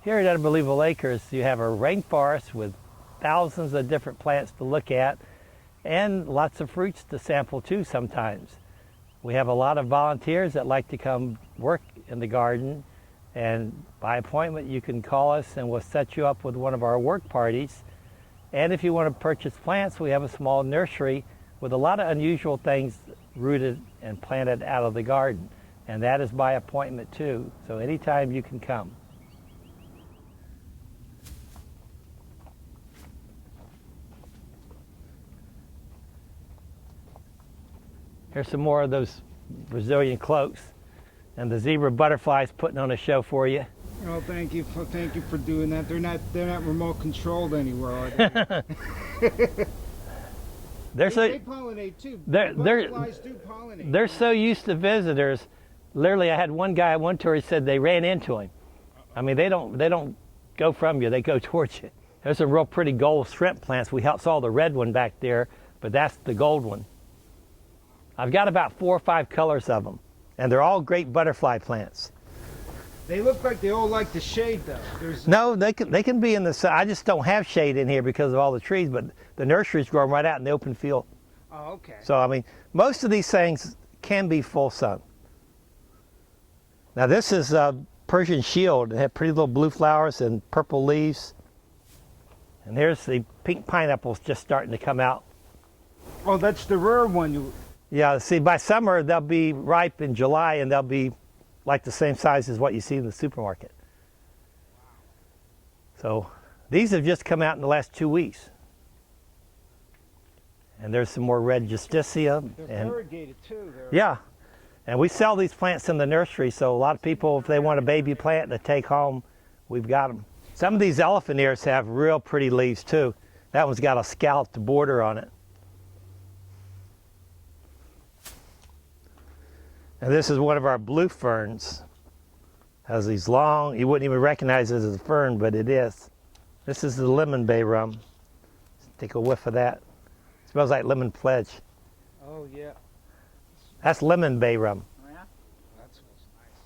Here at Unbelievable Acres, you have a rainforest with thousands of different plants to look at and lots of fruits to sample too sometimes. We have a lot of volunteers that like to come work in the garden, and by appointment you can call us and we'll set you up with one of our work parties. And if you want to purchase plants, we have a small nursery with a lot of unusual things rooted and planted out of the garden. And that is by appointment too, so anytime you can come. Here's some more of those Brazilian cloaks, and the zebra butterflies putting on a show for you. Oh, thank you for doing that. They're not remote controlled anywhere, are they? They pollinate too. Butterflies do pollinate. They're so used to visitors. Literally, I had one guy at one tour. He said they ran into him. I mean, they don't go from you. They go towards you. There's some real pretty gold shrimp plants. We saw the red one back there, but that's the gold one. I've got about 4 or 5 colors of them, and they're all great butterfly plants. They look like they all like the shade, though. No, they can be in the sun. I just don't have shade in here because of all the trees, but the nurseries grow them right out in the open field. Oh, okay. So, I mean, most of these things can be full sun. Now, this is Persian shield. They have pretty little blue flowers and purple leaves. And here's the pink pineapples just starting to come out. Oh, that's the rare one. Yeah, see, by summer, they'll be ripe in July, and they'll be like the same size as what you see in the supermarket. So these have just come out in the last 2 weeks. And there's some more red justicia. They're variegated too. Yeah, and we sell these plants in the nursery, so a lot of people, if they want a baby plant to take home, we've got them. Some of these elephant ears have real pretty leaves too. That one's got a scalloped border on it. And this is one of our blue ferns. Has these long, you wouldn't even recognize it as a fern, but it is. This is the lemon bay rum. Take a whiff of that. It smells like lemon pledge. Oh, yeah. That's lemon bay rum. Oh, yeah? That smells nice.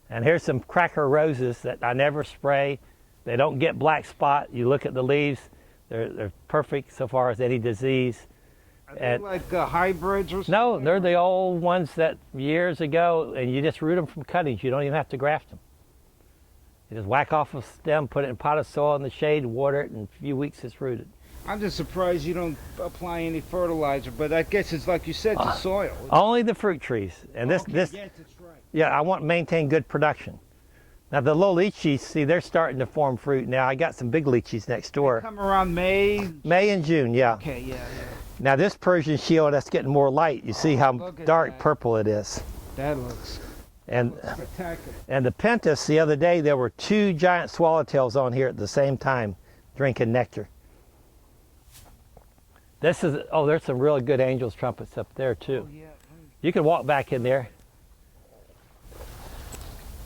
And here's some cracker roses that I never spray. They don't get black spot. You look at the leaves, they're perfect so far as any disease. Are they like hybrids or something? No, they're the old ones that years ago, and you just root them from cuttings. You don't even have to graft them. You just whack off a stem, put it in a pot of soil in the shade, water it, and in a few weeks it's rooted. I'm just surprised you don't apply any fertilizer, but I guess it's like you said, the soil. Only the fruit trees. And this, yes, that's right. Yeah, I want to maintain good production. Now the little lychees, see, they're starting to form fruit now. I got some big lychees next door. They come around May? May and June, yeah. Okay, yeah. Now this Persian shield, that's getting more light. You see how dark purple it is. That looks spectacular. And the pentas, the other day, there were 2 giant swallowtails on here at the same time drinking nectar. This is, oh, there's some really good angel's trumpets up there too. Oh, yeah. You can walk back in there.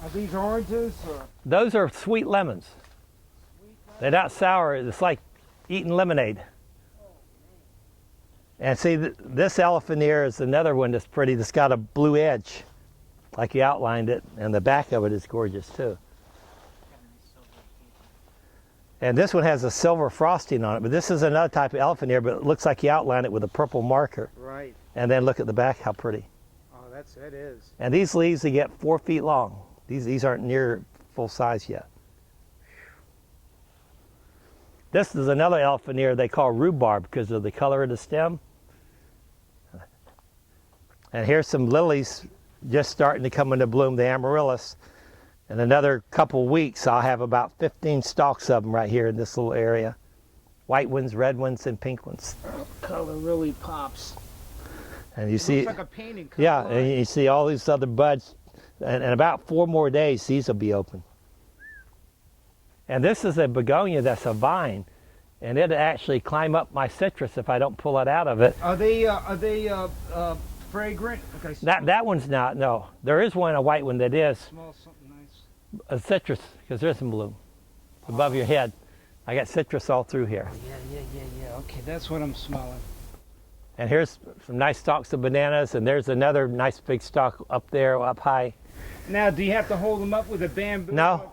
Are these oranges? Or? Those are sweet lemons. They're not sour. It's like eating lemonade. And see, this elephant ear is another one that's pretty, that's got a blue edge, like you outlined it, and the back of it is gorgeous too. And this one has a silver frosting on it, but this is another type of elephant ear, but it looks like you outlined it with a purple marker. Right. And then look at the back, how pretty. Oh, that is. And these leaves, they get 4 feet long. These aren't near full size yet. This is another elephant ear they call rhubarb because of the color of the stem. And here's some lilies just starting to come into bloom, the amaryllis. In another couple weeks, I'll have about 15 stalks of them right here in this little area. White ones, red ones, and pink ones. Oh, color really pops. And you see, looks like a painting. Yeah, and you see all these other buds. And in about 4 more days, these will be open. And this is a begonia that's a vine, and it'll actually climb up my citrus if I don't pull it out of it. Are they fragrant? Okay, that one's not, no. There is one, a white one that is. Smell something nice. A citrus, because there's some bloom above your head. I got citrus all through here. Yeah. Okay, that's what I'm smelling. And here's some nice stalks of bananas, and there's another nice big stalk up there, up high. Now, do you have to hold them up with a bamboo? No.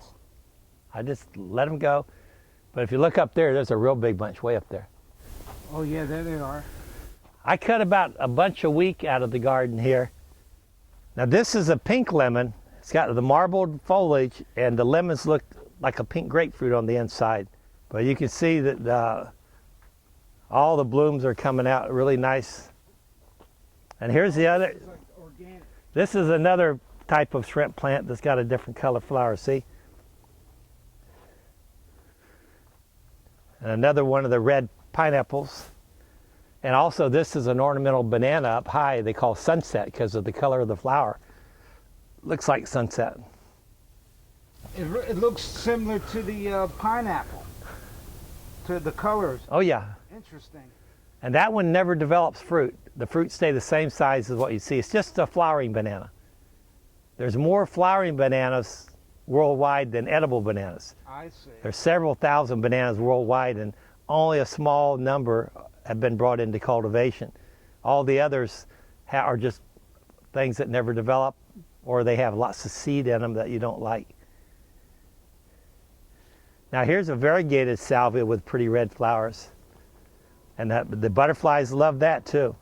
I just let them go. But if you look up there, there's a real big bunch way up there. Oh yeah, there they are. I cut about a bunch a week out of the garden here. Now this is a pink lemon. It's got the marbled foliage, and the lemons look like a pink grapefruit on the inside. But you can see that all the blooms are coming out really nice. And here's the other. It's like organic. This is another type of shrimp plant that's got a different color flower, see? And another one of the red pineapples. And also this is an ornamental banana up high they call sunset because of the color of the flower. Looks like sunset. It looks similar to the pineapple, to the colors. Oh yeah. Interesting. And that one never develops fruit. The fruit stay the same size as what you see. It's just a flowering banana. There's more flowering bananas worldwide than edible bananas. I see. There's several thousand bananas worldwide, and only a small number have been brought into cultivation. All the others are just things that never develop, or they have lots of seed in them that you don't like. Now here's a variegated salvia with pretty red flowers. And the butterflies love that too.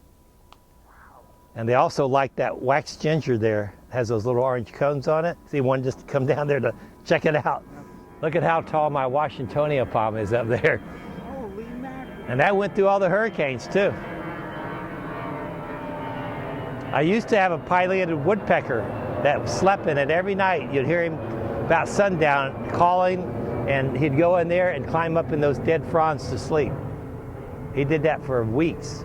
And they also like that wax ginger there. It has those little orange cones on it. See, one just come down there to check it out. Look at how tall my Washingtonia palm is up there. Holy mackerel. And that went through all the hurricanes too. I used to have a pileated woodpecker that slept in it every night. You'd hear him about sundown calling, and he'd go in there and climb up in those dead fronds to sleep. He did that for weeks.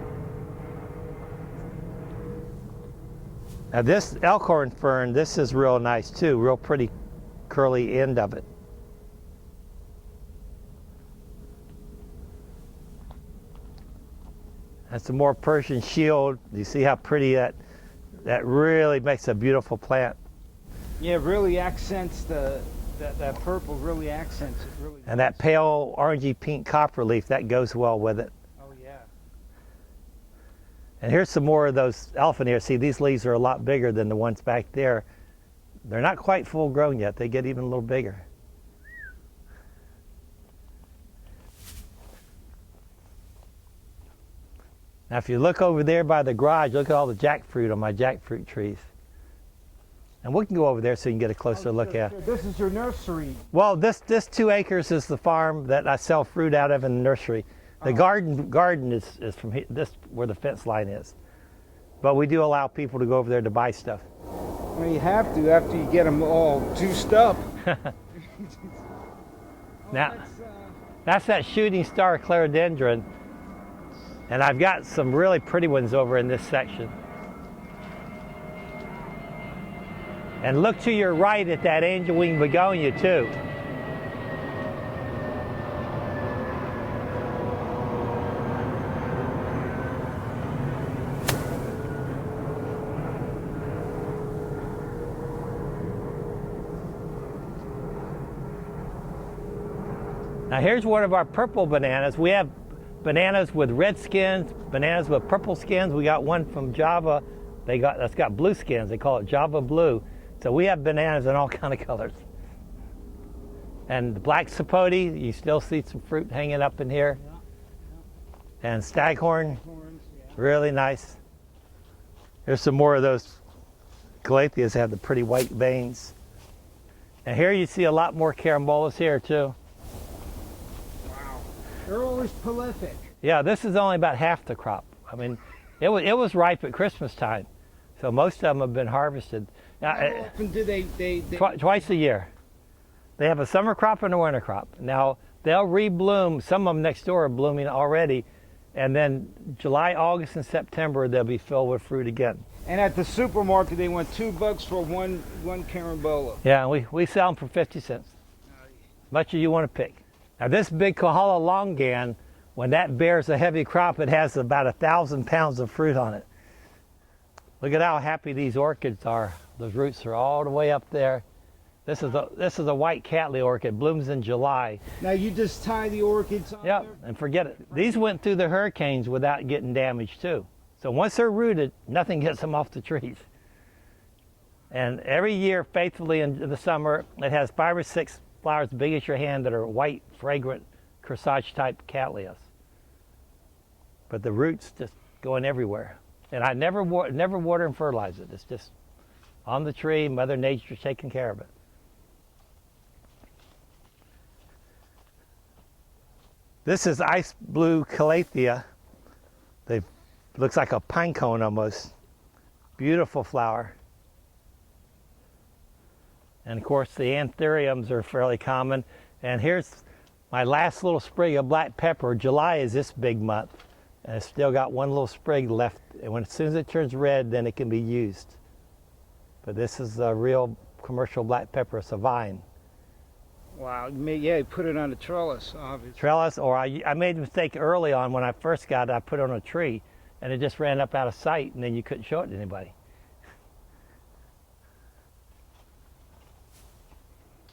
Now this elkhorn fern, this is real nice too, real pretty curly end of it. That's a more Persian shield. You see how pretty that really makes a beautiful plant. Yeah, it really accents that purple really accents it really. And that pale orangey pink copper leaf, that goes well with it. Oh yeah. And here's some more of those elephant ears. See, these leaves are a lot bigger than the ones back there. They're not quite full grown yet. They get even a little bigger. Now if you look over there by the garage, look at all the jackfruit on my jackfruit trees. And we can go over there so you can get a closer look at it. This is your nursery. Well, this 2 acres is the farm that I sell fruit out of in the nursery. The garden is from here, this where the fence line is. But we do allow people to go over there to buy stuff. Well, you have to after you get them all juiced up. Now, that's that shooting star clerodendron. And I've got some really pretty ones over in this section. And look to your right at that angel wing begonia too. Now here's one of our purple bananas. We have bananas with red skins, bananas with purple skins. We got one from Java. That's got blue skins. They call it Java Blue. So we have bananas in all kind of colors. And the black sapote, you still see some fruit hanging up in here. Yeah. And staghorn, really nice. Here's some more of those calatheas that have the pretty white veins. And here you see a lot more carambolas here too. Wow, they're always prolific. Yeah, this is only about half the crop. I mean, it was ripe at Christmas time. So most of them have been harvested. Now, how often do they twice a year. They have a summer crop and a winter crop. Now, they'll rebloom. Some of them next door are blooming already. And then July, August, and September, they'll be filled with fruit again. And at the supermarket, they want $2 for one carambola. Yeah, we sell them for 50 cents. Much as you want to pick. Now, this big Kohala longan, when that bears a heavy crop, it has about 1,000 pounds of fruit on it. Look at how happy these orchids are. Those roots are all the way up there. This is a white Cattleya orchid, blooms in July. Now you just tie the orchids on Yep, there? and forget it. These went through the hurricanes without getting damaged too. So once they're rooted, nothing gets them off the trees. And every year, faithfully in the summer, it has 5 or 6 flowers big as your hand that are white, fragrant, corsage type cattleyas. But the roots just going everywhere. And I never water and fertilize it. It's just on the tree, Mother Nature's taking care of it. This is ice blue calathea. They looks like a pine cone almost. Beautiful flower. And of course the anthuriums are fairly common. And here's my last little sprig of black pepper. July is this big month. And it's still got one little sprig left. And as soon as it turns red, then it can be used. But this is a real commercial black pepper. It's a vine. Wow, yeah, you put it on a trellis, obviously. Trellis, or I made a mistake early on when I first got it. I put it on a tree, and it just ran up out of sight, and then you couldn't show it to anybody.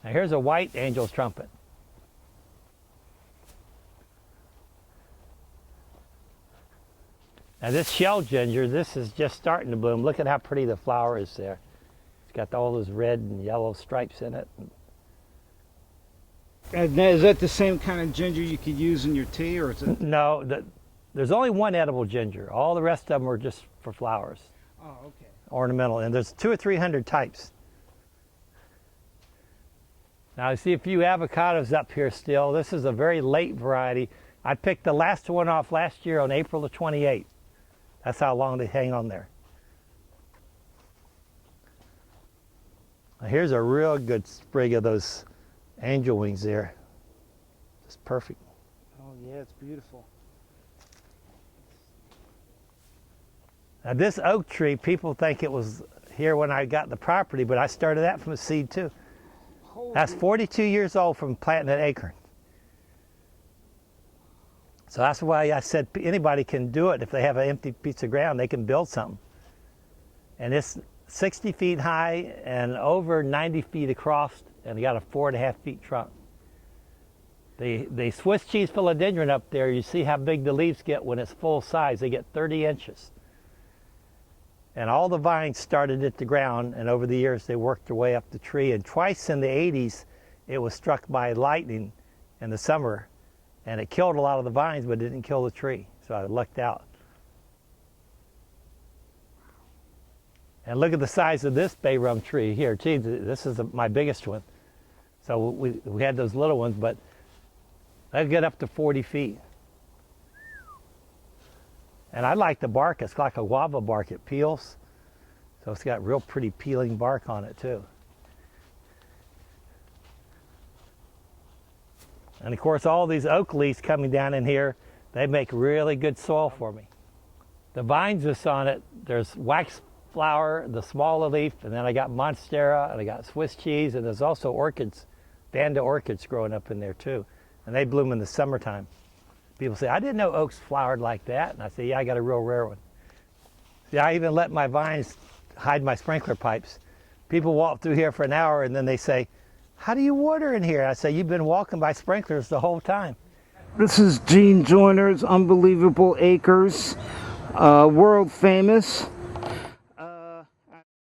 Now here's a white angel's trumpet. Now this shell ginger, this is just starting to bloom. Look at how pretty the flower is there. It's got all those red and yellow stripes in it. And is that the same kind of ginger you could use in your tea, or is it? No, there's only one edible ginger. All the rest of them are just for flowers. Oh, okay. Ornamental, and there's 200 or 300 types. Now I see a few avocados up here still. This is a very late variety. I picked the last one off last year on April the 28th. That's how long they hang on there. Now here's a real good sprig of those angel wings there. Just perfect. Oh yeah, it's beautiful. Now this oak tree, people think it was here when I got the property, but I started that from a seed too. That's 42 years old from planting an acorn. So that's why I said anybody can do it. If they have an empty piece of ground, they can build something. And it's 60 feet high and over 90 feet across, and they got a 4.5 feet trunk. The Swiss cheese philodendron up there, you see how big the leaves get when it's full size. They get 30 inches. And all the vines started at the ground, and over the years they worked their way up the tree. And twice in the 80s, it was struck by lightning in the summer, and it killed a lot of the vines, but it didn't kill the tree. So I lucked out. And look at the size of this bay rum tree here. Gee, this is my biggest one. So we had those little ones, but they get up to 40 feet. And I like the bark. It's like a guava bark. It peels. So it's got real pretty peeling bark on it too. And of course all these oak leaves coming down in here, they make really good soil for me. The vines that's on it, there's wax flower, the smaller leaf, and then I got monstera, and I got Swiss cheese, and there's also orchids, Vanda orchids growing up in there too. And they bloom in the summertime. People say, I didn't know oaks flowered like that. And I say, yeah, I got a real rare one. See, I even let my vines hide my sprinkler pipes. People walk through here for an hour and then they say, how do you water in here? I say, you've been walking by sprinklers the whole time. This is Gene Joyner's Unbelievable Acres, world famous.